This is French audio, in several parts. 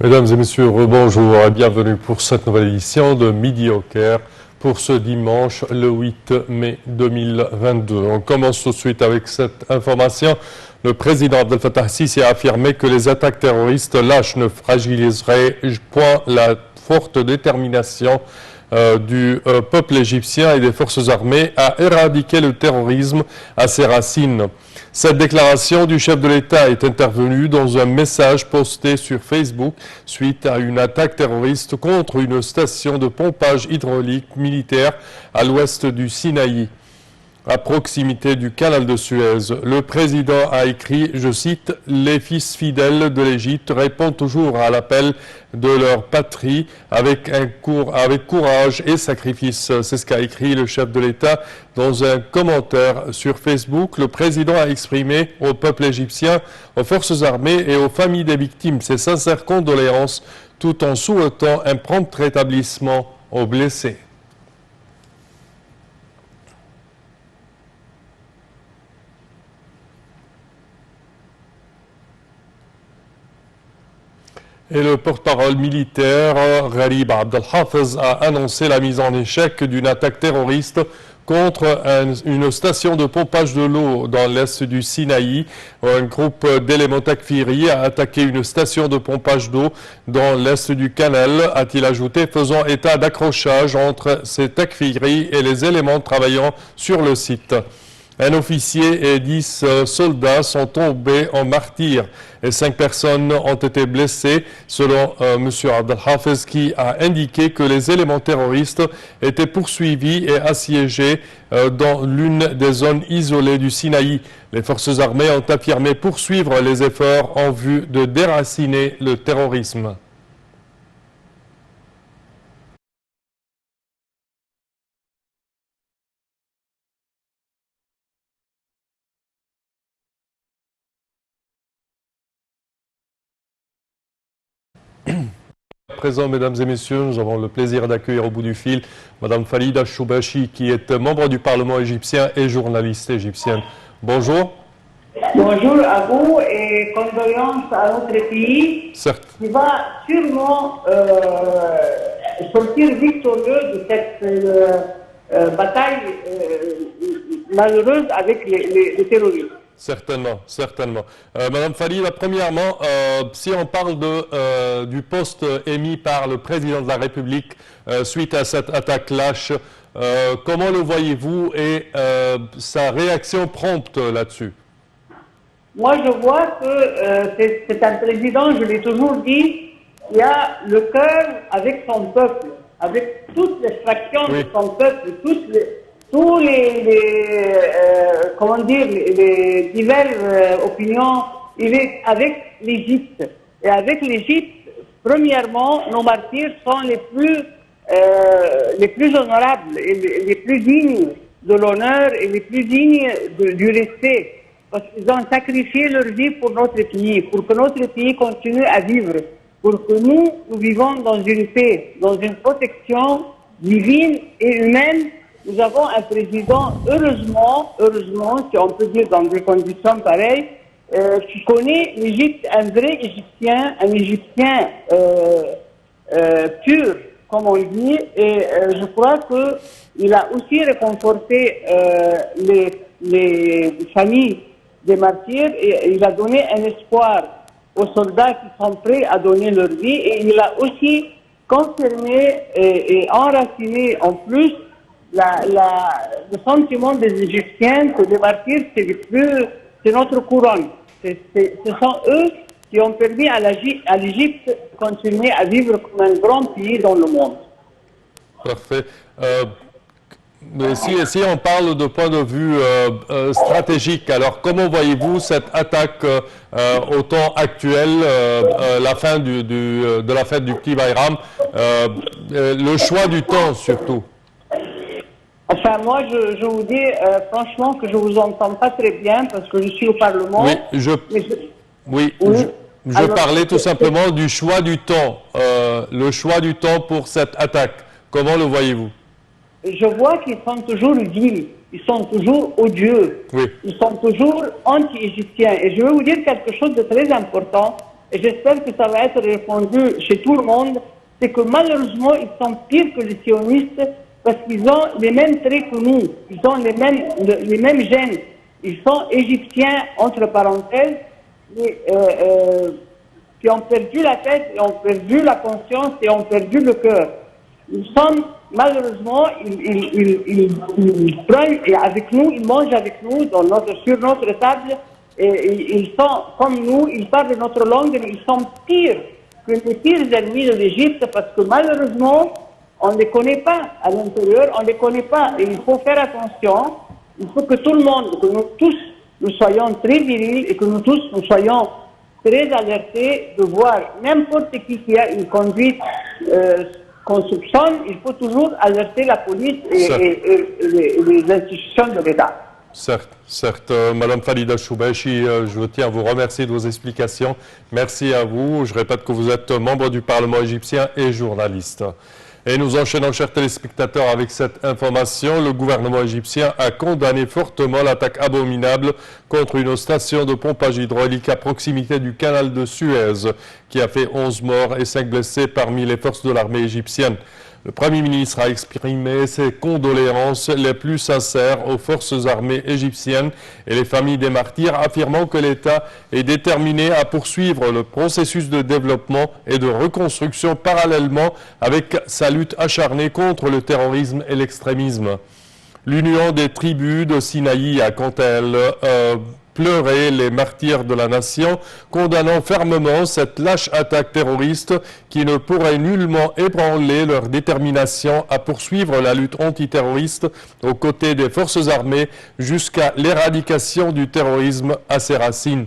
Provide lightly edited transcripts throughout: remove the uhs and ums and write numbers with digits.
Mesdames et messieurs, rebonjour et bienvenue pour cette nouvelle édition de Midi au Caire pour ce dimanche le 8 mai 2022. On commence tout de suite avec cette information. Le président Abdel Fattah al-Sisi a affirmé que les attaques terroristes lâches ne fragiliseraient point la forte détermination du peuple égyptien et des forces armées à éradiquer le terrorisme à ses racines. Cette déclaration du chef de l'État est intervenue dans un message posté sur Facebook suite à une attaque terroriste contre une station de pompage hydraulique militaire à l'ouest du Sinaï, à proximité du canal de Suez. Le président a écrit, je cite, « Les fils fidèles de l'Égypte répondent toujours à l'appel de leur patrie avec courage et sacrifice ». C'est ce qu'a écrit le chef de l'État dans un commentaire sur Facebook. Le président a exprimé au peuple égyptien, aux forces armées et aux familles des victimes ses sincères condoléances tout en souhaitant un prompt rétablissement aux blessés. Et le porte-parole militaire, Gharib Abdel Hafez, a annoncé la mise en échec d'une attaque terroriste contre une station de pompage de l'eau dans l'est du Sinaï. Un groupe d'éléments takfiri a attaqué une station de pompage d'eau dans l'est du canal, a-t-il ajouté, faisant état d'accrochage entre ces takfiris et les éléments travaillant sur le site. Un officier et 10 soldats sont tombés en martyrs et 5 personnes ont été blessées, selon M. Abdel Hafez, qui a indiqué que les éléments terroristes étaient poursuivis et assiégés dans l'une des zones isolées du Sinaï. Les forces armées ont affirmé poursuivre les efforts en vue de déraciner le terrorisme. À présent, mesdames et messieurs, nous avons le plaisir d'accueillir au bout du fil Madame Falida Choubachi, qui est membre du Parlement égyptien et journaliste égyptienne. Bonjour. Bonjour à vous et condoléances à notre pays qui va sûrement sortir victorieux de cette bataille malheureuse avec les terroristes. Certainement, certainement. Madame Falida, premièrement, si on parle du poste émis par le président de la République suite à cette attaque lâche, comment le voyez-vous et sa réaction prompte là-dessus? Moi, je vois que c'est un président, je l'ai toujours dit, qui a le cœur avec son peuple, avec toutes les fractions de son peuple, tous les diverses opinions. Il est avec l'Égypte. Et avec l'Égypte, premièrement, nos martyrs sont les plus honorables, et les plus dignes de l'honneur et les plus dignes du respect. Parce qu'ils ont sacrifié leur vie pour notre pays, pour que notre pays continue à vivre, pour que nous vivons dans une paix, dans une protection divine et humaine. Nous avons un président, heureusement, si on peut dire dans des conditions pareilles, qui connaît l'Égypte, un vrai Égyptien, un Égyptien pur, comme on dit, et je crois qu'il a aussi réconforté les familles des martyrs et il a donné un espoir aux soldats qui sont prêts à donner leur vie, et il a aussi confirmé et enraciné en plus le sentiment des Égyptiens que les martyrs, c'est notre couronne. Ce sont eux qui ont permis à l'Égypte de continuer à vivre comme un grand pays dans le monde. Parfait. Mais si on parle de point de vue stratégique, alors comment voyez-vous cette attaque au temps actuel, la fin de la fête du Petit Bayram, le choix du temps surtout? Enfin, moi, je vous dis franchement que je ne vous entends pas très bien parce que je suis au Parlement. Oui, je parlais tout simplement du choix du temps, le choix du temps pour cette attaque. Comment le voyez-vous? Je vois qu'ils sont toujours vils, ils sont toujours odieux, ils sont toujours anti-égyptiens. Et je veux vous dire quelque chose de très important. et j'espère que ça va être répondu chez tout le monde, c'est que malheureusement, ils sont pires que les sionistes parce qu'ils ont les mêmes traits que nous, ils ont les mêmes gènes. Ils sont égyptiens, entre parenthèses, qui ont perdu la tête, et ont perdu la conscience et ont perdu le cœur. Nous sommes, malheureusement, ils prennent et avec nous, ils mangent avec nous sur notre table, et ils sont comme nous, ils parlent notre langue, mais ils sont pires que les pires ennemis de l'Égypte parce que malheureusement, on ne les connaît pas à l'intérieur, on ne les connaît pas. Et il faut faire attention, il faut que tout le monde, que nous tous, nous soyons très virils et que nous tous, nous soyons très alertés de voir n'importe qui a une conduite qu'on soupçonne, il faut toujours alerter la police et les institutions de l'État. Certes. Madame Falida Choubechi, je tiens à vous remercier de vos explications. Merci à vous. Je répète que vous êtes membre du Parlement égyptien et journaliste. Et nous enchaînons, chers téléspectateurs, avec cette information. Le gouvernement égyptien a condamné fortement l'attaque abominable contre une station de pompage hydraulique à proximité du canal de Suez, qui a fait 11 morts et 5 blessés parmi les forces de l'armée égyptienne. Le Premier ministre a exprimé ses condoléances les plus sincères aux forces armées égyptiennes et les familles des martyrs, affirmant que l'État est déterminé à poursuivre le processus de développement et de reconstruction parallèlement avec sa lutte acharnée contre le terrorisme et l'extrémisme. L'Union des tribus de Sinaï a quant à elle pleuré les martyrs de la nation, condamnant fermement cette lâche attaque terroriste qui ne pourrait nullement ébranler leur détermination à poursuivre la lutte antiterroriste aux côtés des forces armées jusqu'à l'éradication du terrorisme à ses racines.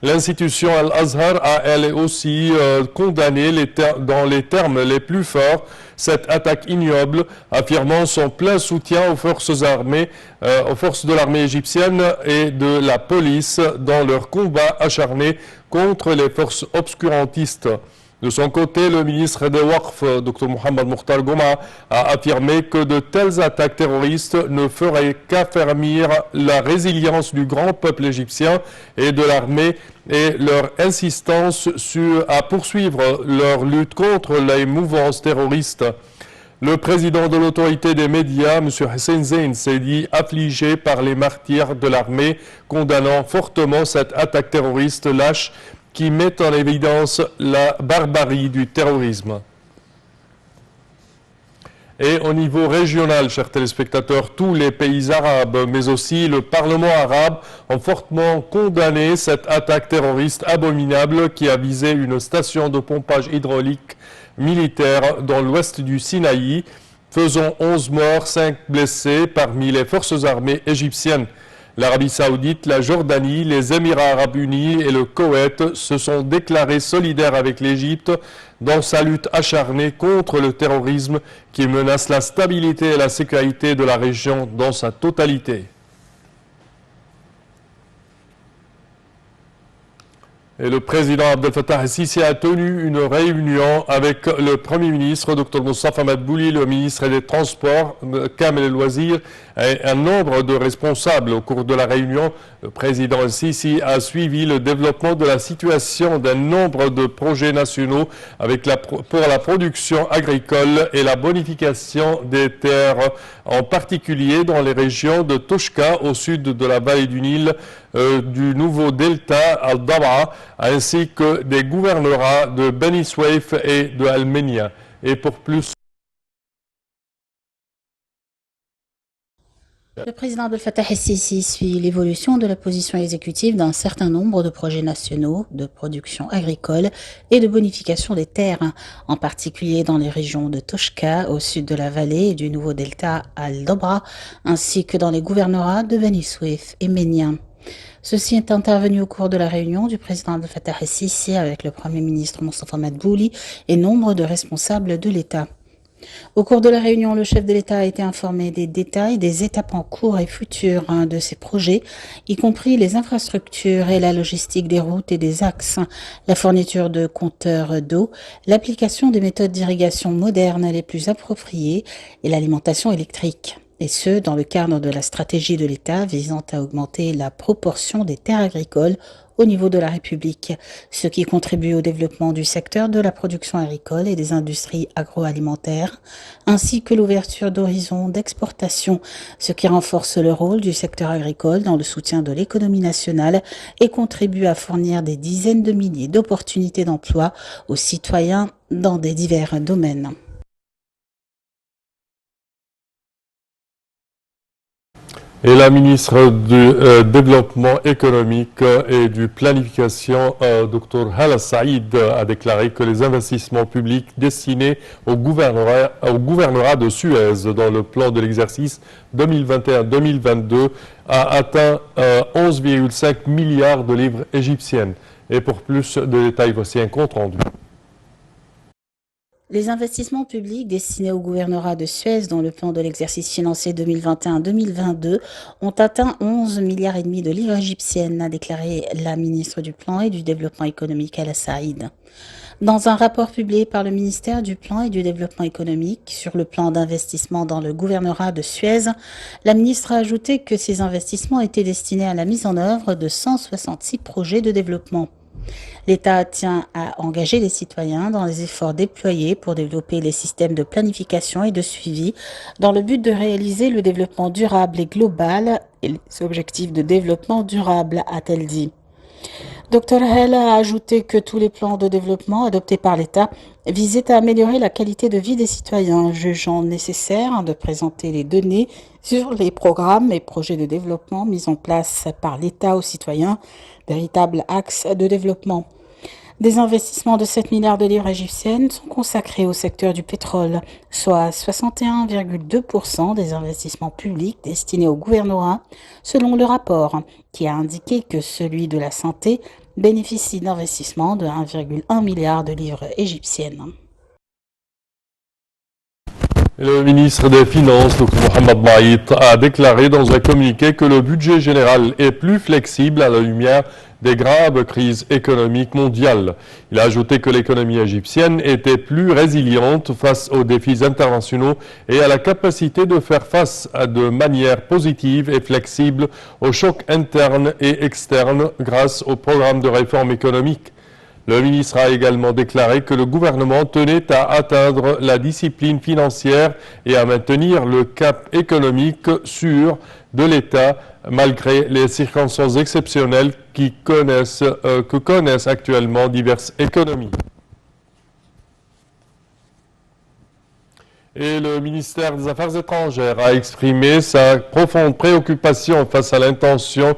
L'institution Al-Azhar a elle aussi condamné dans les termes les plus forts cette attaque ignoble, affirmant son plein soutien aux forces armées, aux forces de l'armée égyptienne et de la police dans leur combat acharné contre les forces obscurantistes. De son côté, le ministre des Waqf, Dr Mohamed Mokhtar Gouma, a affirmé que de telles attaques terroristes ne feraient qu'affermir la résilience du grand peuple égyptien et de l'armée et leur insistance à poursuivre leur lutte contre les mouvances terroristes. Le président de l'autorité des médias, M. Hussein Zain, s'est dit affligé par les martyrs de l'armée, condamnant fortement cette attaque terroriste lâche qui met en évidence la barbarie du terrorisme. Et au niveau régional, chers téléspectateurs, tous les pays arabes, mais aussi le Parlement arabe, ont fortement condamné cette attaque terroriste abominable qui a visé une station de pompage hydraulique militaire dans l'ouest du Sinaï, faisant 11 morts, 5 blessés parmi les forces armées égyptiennes. L'Arabie Saoudite, la Jordanie, les Émirats Arabes Unis et le Koweït se sont déclarés solidaires avec l'Égypte dans sa lutte acharnée contre le terrorisme qui menace la stabilité et la sécurité de la région dans sa totalité. Et le président Abdel Fattah el-Sisi a tenu une réunion avec le Premier ministre, Dr Moustapha Madbouli, le ministre des Transports, Kamel El-Wazir, et un nombre de responsables. Au cours de la réunion, le président el-Sisi a suivi le développement de la situation d'un nombre de projets nationaux pour la production agricole et la bonification des terres, en particulier dans les régions de Toshka, au sud de la vallée du Nil, du nouveau delta Al-Dab'a, ainsi que des gouvernorats de Beni Suef et de Al-Menia. Et pour plus... Le président Abdel Fattah el-Sisi suit l'évolution de la position exécutive d'un certain nombre de projets nationaux de production agricole et de bonification des terres, en particulier dans les régions de Toshka, au sud de la vallée et du nouveau delta Al-Dab'a, ainsi que dans les gouvernorats de Beni Suef et Menia. Ceci est intervenu au cours de la réunion du président Abdel Fattah el-Sisi avec le Premier ministre Moustapha Madbouli et nombre de responsables de l'État. Au cours de la réunion, le chef de l'État a été informé des détails des étapes en cours et futures de ces projets, y compris les infrastructures et la logistique des routes et des axes, la fourniture de compteurs d'eau, l'application des méthodes d'irrigation modernes les plus appropriées et l'alimentation électrique. et ce, dans le cadre de la stratégie de l'État visant à augmenter la proportion des terres agricoles au niveau de la République, ce qui contribue au développement du secteur de la production agricole et des industries agroalimentaires, ainsi que l'ouverture d'horizons d'exportation, ce qui renforce le rôle du secteur agricole dans le soutien de l'économie nationale et contribue à fournir des dizaines de milliers d'opportunités d'emploi aux citoyens dans des divers domaines. Et la ministre du Développement économique et du Planification, Dr Hala Saïd, a déclaré que les investissements publics destinés au gouvernorat de Suez dans le plan de l'exercice 2021-2022 a atteint 11,5 milliards de livres égyptiennes. Et pour plus de détails, voici un compte rendu. Les investissements publics destinés au gouvernorat de Suez dans le plan de l'exercice financier 2021-2022 ont atteint 11,5 milliards de livres égyptiennes, a déclaré la ministre du Plan et du Développement économique Hala Saïd. Dans un rapport publié par le ministère du Plan et du Développement économique sur le plan d'investissement dans le gouvernorat de Suez, la ministre a ajouté que ces investissements étaient destinés à la mise en œuvre de 166 projets de développement. L'État tient à engager les citoyens dans les efforts déployés pour développer les systèmes de planification et de suivi dans le but de réaliser le développement durable et global et les objectifs de développement durable, a-t-elle dit. Dr Hell a ajouté que tous les plans de développement adoptés par l'État visaient à améliorer la qualité de vie des citoyens, jugeant nécessaire de présenter les données sur les programmes et projets de développement mis en place par l'État aux citoyens, véritable axe de développement. Des investissements de 7 milliards de livres égyptiennes sont consacrés au secteur du pétrole, soit 61,2% des investissements publics destinés au gouvernorat, selon le rapport, qui a indiqué que celui de la santé bénéficie d'investissements de 1,1 milliard de livres égyptiennes. Le ministre des Finances, Dr Mohamed Maït, a déclaré dans un communiqué que le budget général est plus flexible à la lumière des graves crises économiques mondiales. Il a ajouté que l'économie égyptienne était plus résiliente face aux défis internationaux et à la capacité de faire face de manière positive et flexible aux chocs internes et externes grâce au programme de réforme économique. Le ministre a également déclaré que le gouvernement tenait à atteindre la discipline financière et à maintenir le cap économique sûr de l'État malgré les circonstances exceptionnelles que connaissent actuellement diverses économies. Et le ministère des Affaires étrangères a exprimé sa profonde préoccupation face à l'intention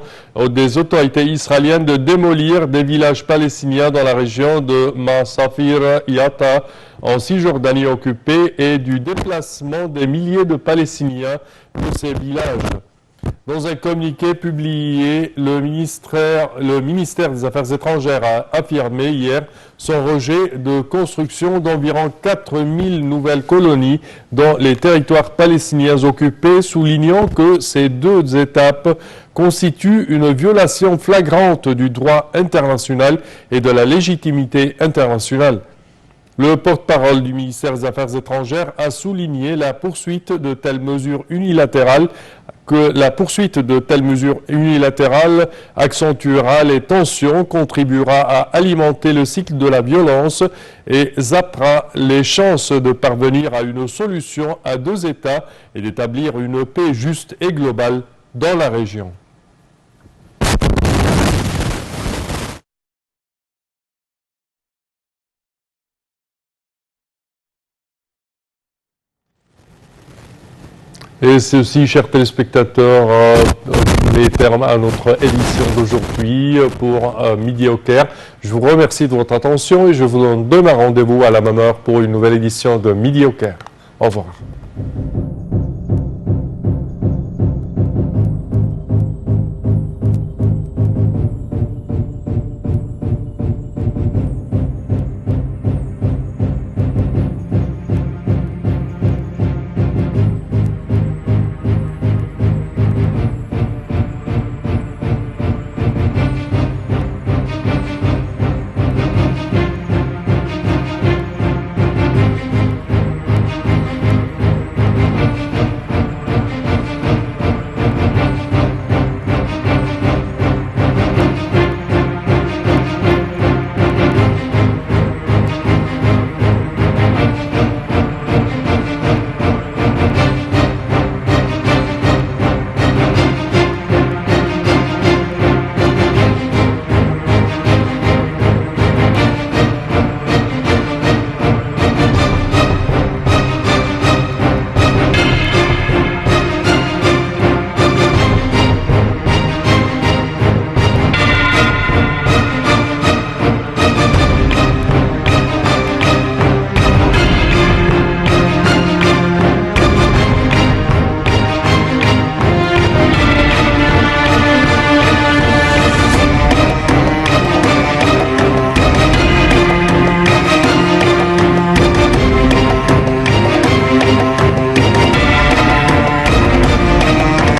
des autorités israéliennes de démolir des villages palestiniens dans la région de Masafir Yatta en Cisjordanie occupée et du déplacement des milliers de Palestiniens de ces villages. Dans un communiqué publié, le ministère des Affaires étrangères a affirmé hier son rejet de construction d'environ 4000 nouvelles colonies dans les territoires palestiniens occupés, soulignant que ces deux étapes constituent une violation flagrante du droit international et de la légitimité internationale. Le porte-parole du ministère des Affaires étrangères a souligné la poursuite de telles mesures unilatérales, que la poursuite de telles mesures unilatérales accentuera les tensions, contribuera à alimenter le cycle de la violence et zappera les chances de parvenir à une solution à deux États et d'établir une paix juste et globale dans la région. Et ceci, chers téléspectateurs, met terme à notre édition d'aujourd'hui pour Midi au Caire. Je vous remercie de votre attention et je vous donne demain rendez-vous à la même heure pour une nouvelle édition de Midi au Caire. Au revoir.